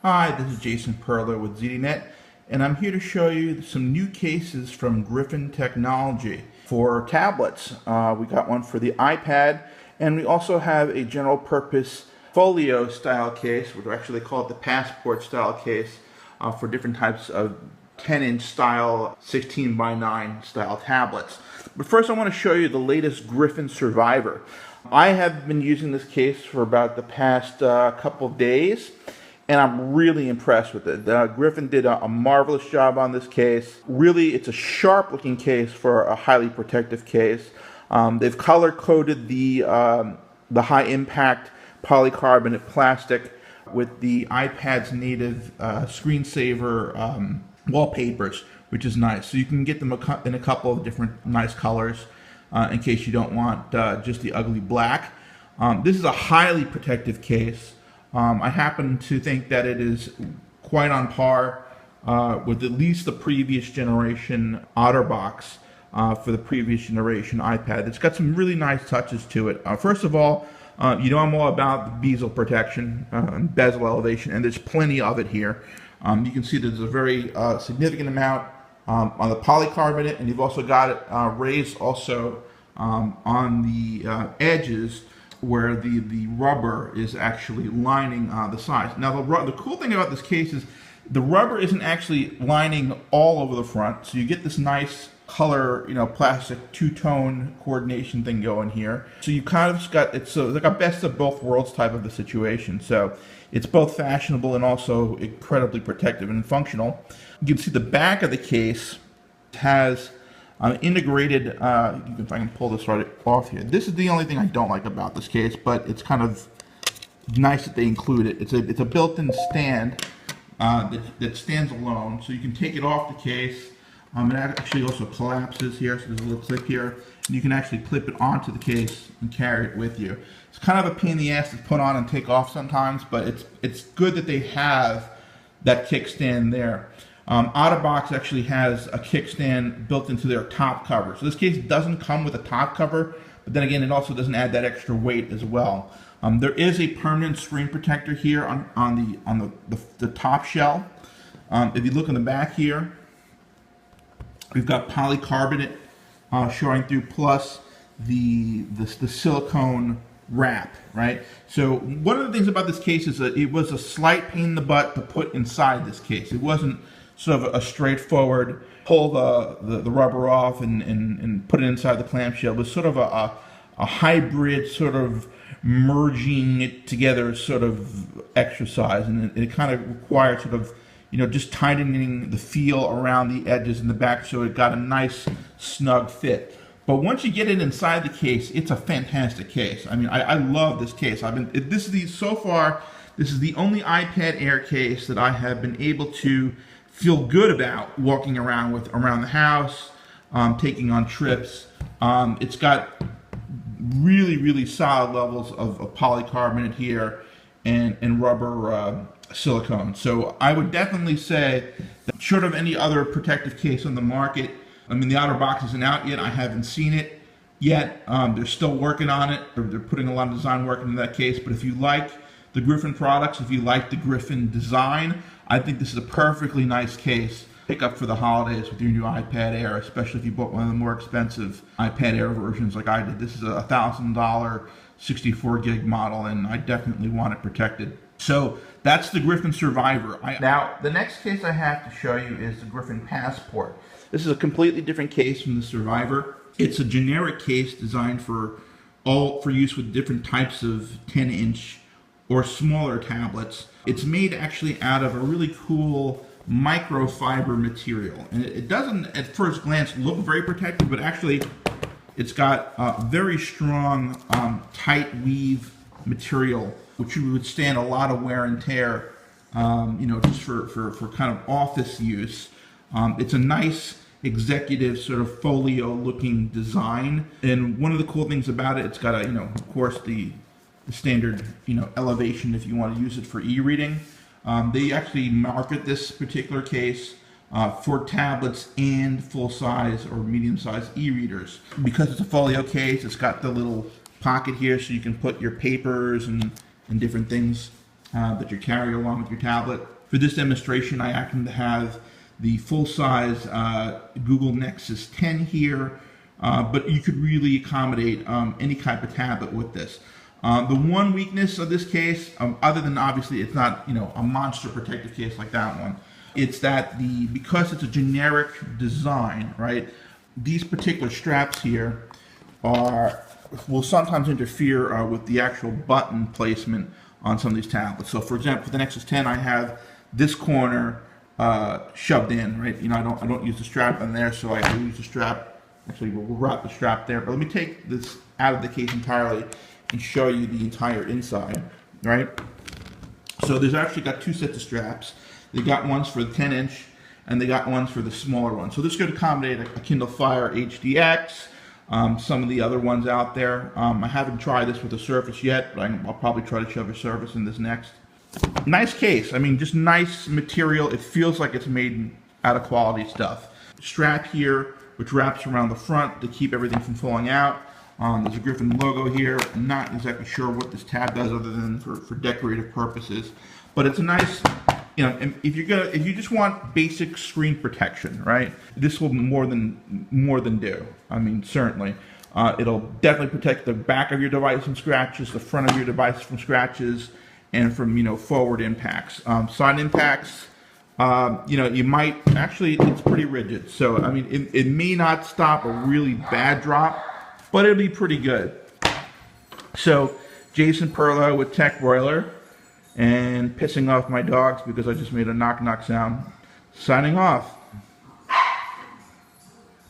Hi, this is Jason Perlow with ZDNet, and I'm here to show you some new cases from Griffin Technology for tablets. We got one for the iPad, and we also have a general purpose folio style case, which actually they call it the passport style case, for different types of 10-inch style 16 by 9 style tablets. But first I want to show you the latest Griffin Survivor. I have been using this case for about the past couple of days, and I'm really impressed with it. Griffin did a marvelous job on this case. Really, it's a sharp looking case for a highly protective case. They've color coded the high impact polycarbonate plastic with the iPad's native screensaver wallpapers, which is nice. So you can get them in a couple of different nice colors in case you don't want just the ugly black. This is a highly protective case. I happen to think that it is quite on par with at least the previous generation OtterBox for the previous generation iPad. It's got some really nice touches to it. First of all, you know I'm all about the bezel protection and bezel elevation, and there's plenty of it here. You can see there's a very significant amount on the polycarbonate, and you've also got it raised also on the edges where the rubber is actually lining the sides. Now the cool thing about this case is the rubber isn't actually lining all over the front, so you get this nice color, plastic two-tone coordination thing going here. So you kind of got, it's like a best of both worlds type of a situation. So it's both fashionable and also incredibly protective and functional. You can see the back of the case has integrated, if I can pull this right off here. This is the only thing I don't like about this case, but it's kind of nice that they include it. It's a built-in stand that stands alone, so you can take it off the case. It actually also collapses here, so there's a little clip here, and you can actually clip it onto the case and carry it with you. It's kind of a pain in the ass to put on and take off sometimes, but it's good that they have that kickstand there. OtterBox actually has a kickstand built into their top cover. So this case doesn't come with a top cover, but then again, it also doesn't add that extra weight as well. There is a permanent screen protector here on the top shell. If you look in the back here, we've got polycarbonate showing through, plus the silicone wrap, right? So one of the things about this case is that it was a slight pain in the butt to put inside this case. It wasn't sort of a straightforward pull the rubber off and put it inside the clamshell. It was sort of a hybrid sort of merging it together sort of exercise, and it kind of required sort of just tightening the feel around the edges in the back so it got a nice snug fit. But once you get it inside the case, it's a fantastic case. I mean, I love this case. So far, this is the only iPad Air case that I have been able to feel good about walking around with around the house, taking on trips. It's got really, really solid levels of polycarbonate here and rubber silicone. So I would definitely say that short of any other protective case on the market, I mean, the OtterBox isn't out yet. I haven't seen it yet. They're still working on it. They're putting a lot of design work into that case. But if you like the Griffin products, if you like the Griffin design, I think this is a perfectly nice case to pick up for the holidays with your new iPad Air, especially if you bought one of the more expensive iPad Air versions like I did. This is a $1,000 64 gig model, and I definitely want it protected. So that's the Griffin Survivor. Now, the next case I have to show you is the Griffin Passport. This is a completely different case from the Survivor. It's a generic case designed for use with different types of 10-inch or smaller tablets. It's made actually out of a really cool microfiber material. And it doesn't, at first glance, look very protective, but actually it's got very strong, tight weave material, which would withstand a lot of wear and tear, just for kind of office use. It's a nice executive sort of folio looking design. And one of the cool things about it, it's got of course the standard, elevation if you want to use it for e-reading. They actually market this particular case for tablets and full-size or medium-sized e-readers. Because it's a folio case, it's got the little pocket here so you can put your papers and different things that you carry along with your tablet. For this demonstration, I happen to have the full-size Google Nexus 10 here, but you could really accommodate any type of tablet with this. The one weakness of this case, other than obviously it's not a monster protective case like that one, it's that because it's a generic design, right? These particular straps here will sometimes interfere with the actual button placement on some of these tablets. So, for example, for the Nexus 10, I have this corner shoved in, right? I don't use the strap in there, so I use the strap. Actually, we'll wrap the strap there. But let me take this out of the case entirely and show you the entire inside, right? So there's actually got two sets of straps. They got ones for the 10-inch, and they got ones for the smaller one. So this could accommodate a Kindle Fire HDX, some of the other ones out there. I haven't tried this with a Surface yet, but I'll probably try to shove a Surface in this next. Nice case. I mean, just nice material. It feels like it's made out of quality stuff. Strap here, which wraps around the front to keep everything from falling out. There's a Griffin logo here. I'm not exactly sure what this tab does other than for decorative purposes, but it's a nice, if you just want basic screen protection, right? This will more than do. I mean, certainly. It'll definitely protect the back of your device from scratches, the front of your device from scratches, and from forward impacts. Side impacts, you might actually, it's pretty rigid. So I mean, it may not stop a really bad drop, but it'll be pretty good. So, Jason Perlow with Tech Broiler, and pissing off my dogs because I just made a knock knock sound. Signing off.